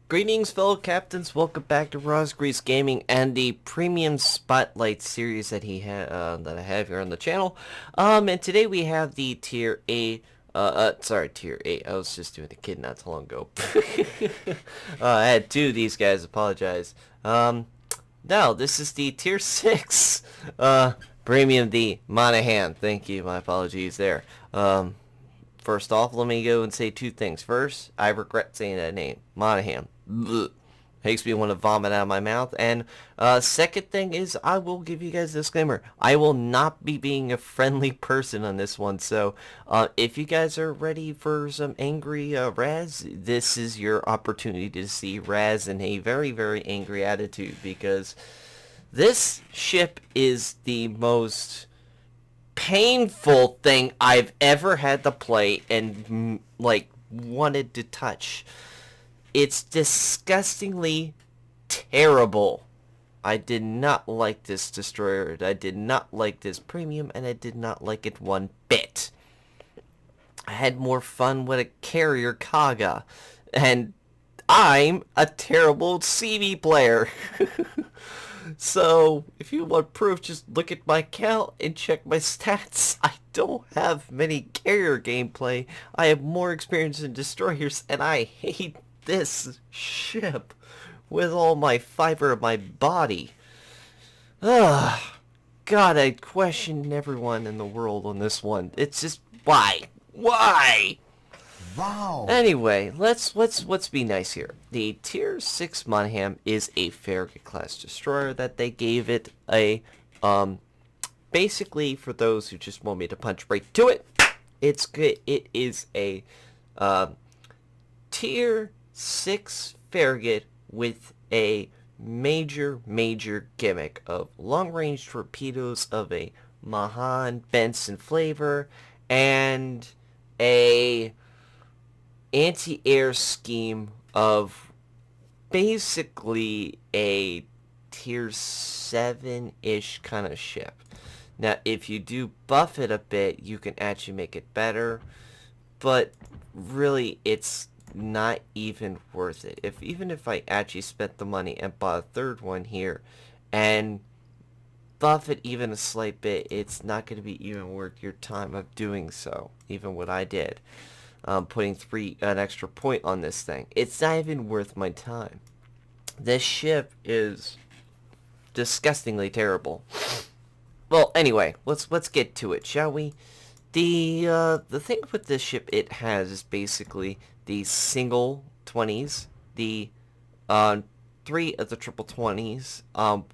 Greetings, fellow captains. Welcome back to Rosgrease Gaming and the Premium Spotlight series that that I have here on the channel. And today we have the Tier A. Tier 8. I was just doing the kid not so long ago. I had two of these guys. Apologize. No, this is the Tier 6. Premium the Monaghan. Thank you. My apologies there. First off, let me go and say two things. First, I regret saying that name, Monaghan. Blech. Makes me want to vomit out of my mouth. And second thing is, I will give you guys a disclaimer. I will not be being a friendly person on this one. So if you guys are ready for some angry Raz, this is your opportunity to see Raz in a very, very angry attitude. Because this ship is the most painful thing I've ever had to play and like wanted to touch. It's disgustingly terrible. I did not like this destroyer. I did not like this premium, and I did not like it one bit. I had more fun with a carrier Kaga, and I'm a terrible CV player. So, if you want proof, just look at my account and check my stats. I don't have many carrier gameplay. I have more experience in destroyers, and I hate this ship with all my fiber of my body. Ugh. God, I question everyone in the world on this one. It's just, why? Why? Wow. Anyway, let's be nice here. The Tier 6 Monaghan is a Farragut class destroyer that they gave it a basically, for those who just want me to punch right to it, it's good. It is a Tier 6 Farragut with a major gimmick of long-range torpedoes of a Monaghan Benson flavor and a anti-air scheme of basically a tier 7-ish kind of ship. Now, if you do buff it a bit, you can actually make it better, but really it's not even worth it. Even if I actually spent the money and bought a third one here and buff it even a slight bit, it's not going to be even worth your time of doing so, even what I did. Putting an extra point on this thing. It's not even worth my time. This ship is disgustingly terrible. Well, anyway, let's get to it, shall we? The thing with this ship, it has is basically the single 20s, the 3 of the triple 20s,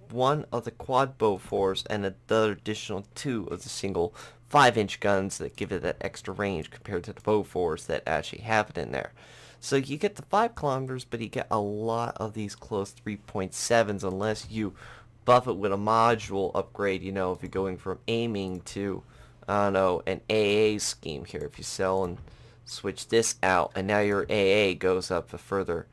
1 of the quad bow 4s, and the additional 2 of the single 5-inch guns that give it that extra range compared to the bow 4s that actually have it in there. So you get the 5 kilometers, but you get a lot of these close 3.7s unless you buff it with a module upgrade, you know, if you're going from aiming to, I don't know, an AA scheme here. If you sell and switch this out, and now your AA goes up a further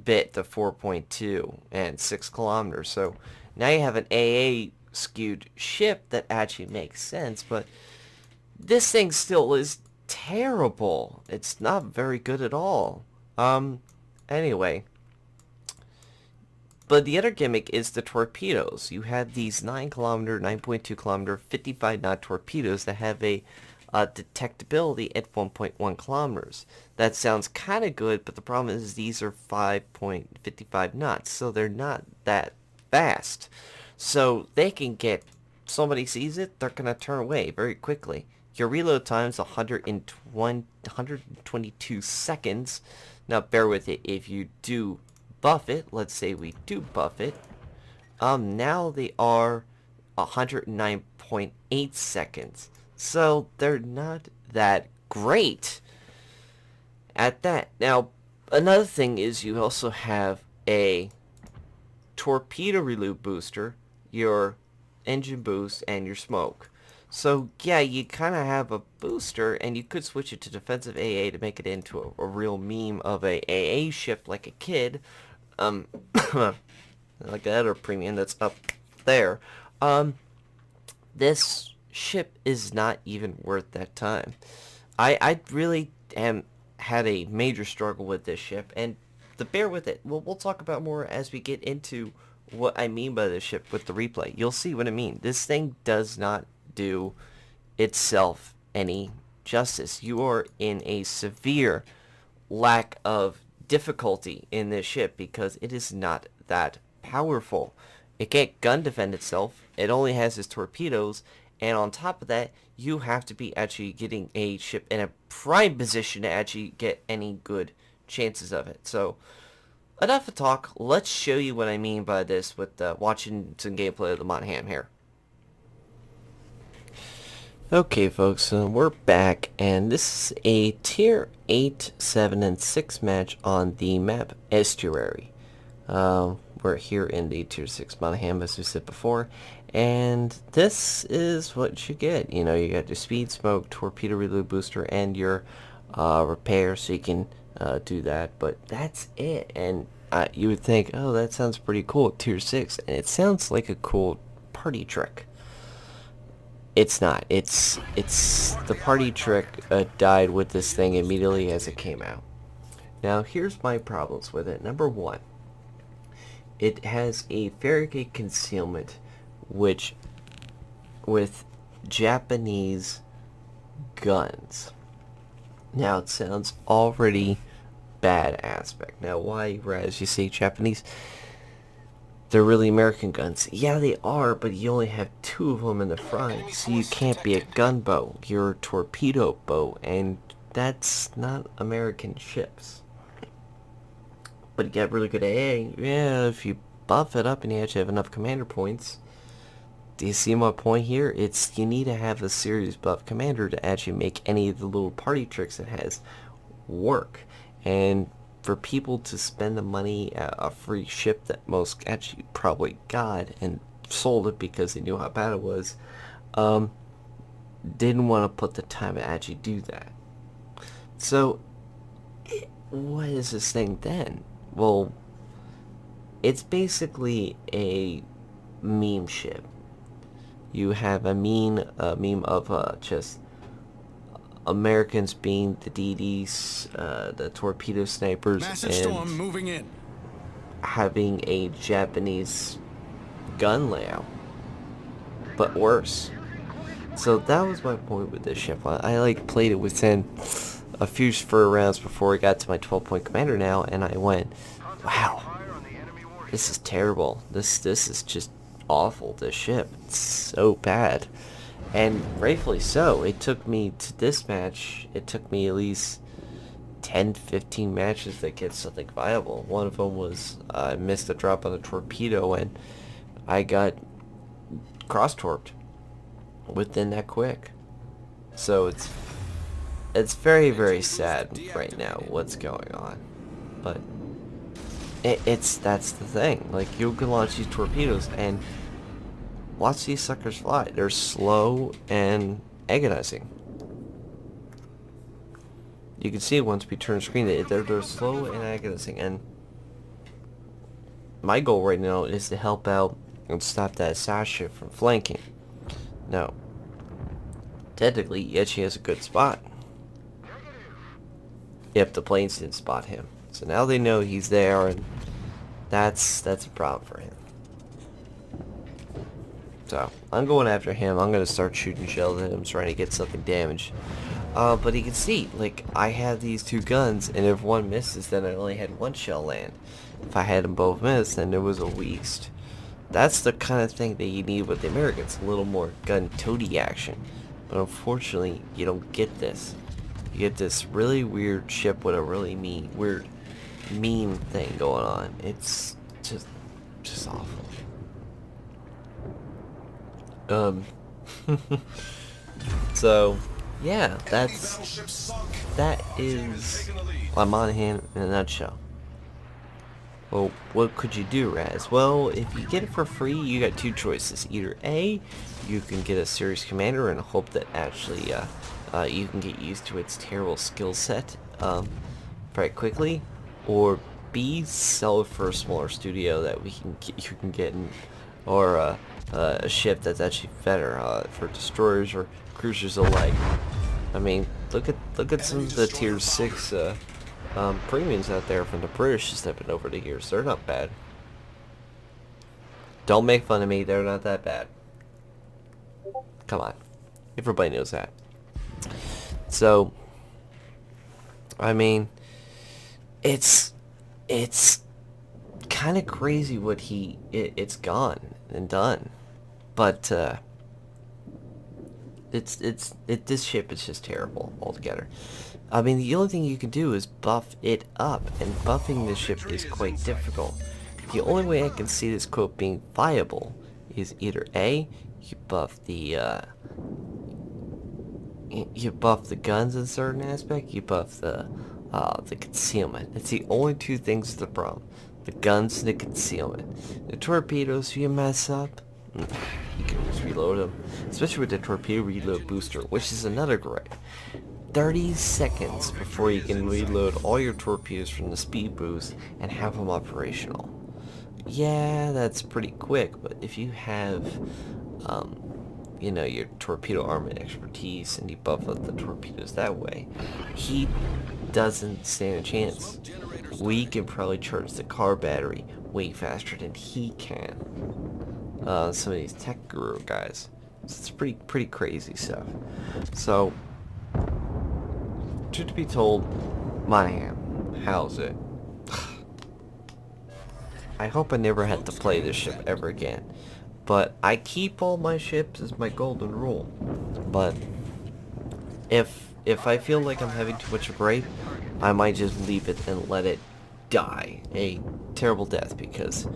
bit to 4.2 and 6 kilometers. So now you have an AA skewed ship that actually makes sense, but this thing still is terrible. It's not very good at all. Anyway. But the other gimmick is the torpedoes. You have these 9 kilometer, 9.2 kilometer, 55 knot torpedoes that have a detectability at 1.1 kilometers. That sounds kind of good, but the problem is these are 5.55 knots, so they're not that fast. So they can get, somebody sees it, they're going to turn away very quickly. Your reload time is 122 seconds. Now bear with it, if you do buff it, let's say we do buff it, now they are 109.8 seconds. So they're not that great at that. Now, another thing is you also have a torpedo reload booster, your engine boost, and your smoke. So yeah, you kind of have a booster, and you could switch it to defensive AA to make it into a real meme of a AA ship like a kid, like the other premium that's up there. This ship is not even worth that time. I really had a major struggle with this ship, and bear with it. We'll talk about more as we get into what I mean by this ship with the replay. You'll see what I mean. This thing does not do itself any justice. You are in a severe lack of difficulty in this ship because it is not that powerful. It can't gun defend itself. It only has its torpedoes, and on top of that, you have to be actually getting a ship in a prime position to actually get any good chances of it. So, enough of talk. Let's show you what I mean by this with watching some gameplay of the Monaghan here. Okay, folks, we're back, and this is a Tier 8, 7, and 6 match on the map Estuary. We're here in the Tier 6 Monaghan, as we said before, and this is what you get. You know, you got your speed, smoke, torpedo reload booster, and your repair, so you can do that, but that's it. And you would think, oh, that sounds pretty cool at Tier 6, and it sounds like a cool party trick. It's not. It's the party trick died with this thing immediately as it came out. Now, here's my problems with it. Number one, it has a farragut concealment, which with Japanese guns. Now, it sounds already bad aspect. Now, why, as you say, Japanese? They're really American guns. Yeah, they are, but you only have 2 of them in the front, so you can't be a gunboat. You're a torpedo boat, and that's not American ships. But you get really good AA. Yeah, if you buff it up and you actually have enough commander points. Do you see my point here? It's you need to have a serious buff commander to actually make any of the little party tricks it has work. And for people to spend the money at a free ship that most actually probably got and sold it because they knew how bad it was, didn't want to put the time to actually do that. So, what is this thing then? Well, it's basically a meme ship. You have a meme of just Americans being the DDs, the torpedo snipers, Massive and storm moving in. having a Japanese gun layout, but worse. So that was my point with this ship. I like played it within a few spur rounds before I got to my 12-point commander now, and I went, wow, this is terrible. This is just awful. This ship, it's so bad. And rightfully so. It took me to this match, it took me at least 10-15 matches to get something viable. One of them was I missed a drop on a torpedo and I got cross-torped within that quick. So it's very, very sad right now what's going on. But that's the thing. Like, you can launch these torpedoes and watch these suckers fly. They're slow and agonizing. You can see once we turn screen, they're slow and agonizing. And my goal right now is to help out and stop that SAS ship from flanking. Now, technically, he actually has a good spot. Yep, the planes didn't spot him. So now they know he's there, and that's a problem for him. So, I'm going after him. I'm going to start shooting shells at him, trying to get something damaged. But you can see, like, I have these 2 guns, and if one misses, then I only had 1 shell land. If I had them both miss, then it was a waste. That's the kind of thing that you need with the Americans, a little more gun-toady action. But unfortunately, you don't get this. You get this really weird ship with a really weird meme thing going on. It's just awful. So, yeah, that is Monaghan in a nutshell. Well, what could you do, Raz? Well, if you get it for free, you got 2 choices. Either A, you can get a serious commander and hope that actually you can get used to its terrible skill set very quickly, or B, sell it for a smaller studio that you can get in, or a ship that's actually better for destroyers or cruisers alike. I mean, look at some of the tier 6 premiums out there from the British stepping over the years. They're not bad. Don't make fun of me. They're not that bad. Come on. Everybody knows that. So, I mean, it's kind of crazy what it's gone and done, but this ship is just terrible altogether. I mean, the only thing you can do is buff it up, and buffing the ship is quite difficult. The only way I can see this quote being viable is either A, you buff the guns in a certain aspect, you buff the concealment. It's the only two things that's the problem. The guns and the concealment. The torpedoes, if you mess up, you can just reload them. Especially with the torpedo reload booster, which is another gripe. 30 seconds before you can reload all your torpedoes from the speed boost and have them operational. Yeah, that's pretty quick, but if you have, you know, your torpedo armament expertise and you buff up the torpedoes that way, he doesn't stand a chance. We can probably charge the car battery way faster than he can. Some of these tech guru guys. So it's pretty crazy stuff. So, truth to be told, Monaghan, how's it? I hope I never had to play this ship ever again. But I keep all my ships as my golden rule. But if I feel like I'm having too much of a break, I might just leave it and let it die a terrible death, because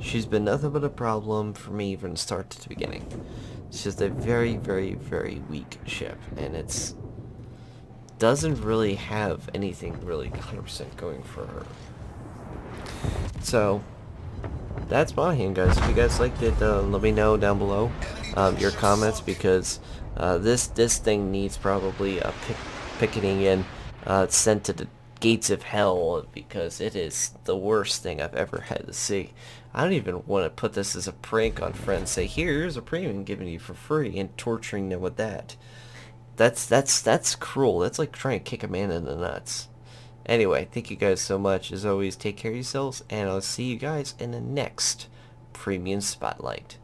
she's been nothing but a problem for me from the start to the beginning. It's just a very, very, very weak ship, and it's doesn't really have anything really 100% going for her. So that's my hand, guys. If you guys liked it, let me know down below your comments, because this thing needs probably a picketing in, sent to the gates of hell, because it is the worst thing I've ever had to see. I don't even want to put this as a prank on friends. Say, here's a premium given you for free, and torturing them with that. That's cruel. That's like trying to kick a man in the nuts. Anyway, thank you guys so much. As always, take care of yourselves, and I'll see you guys in the next Premium Spotlight.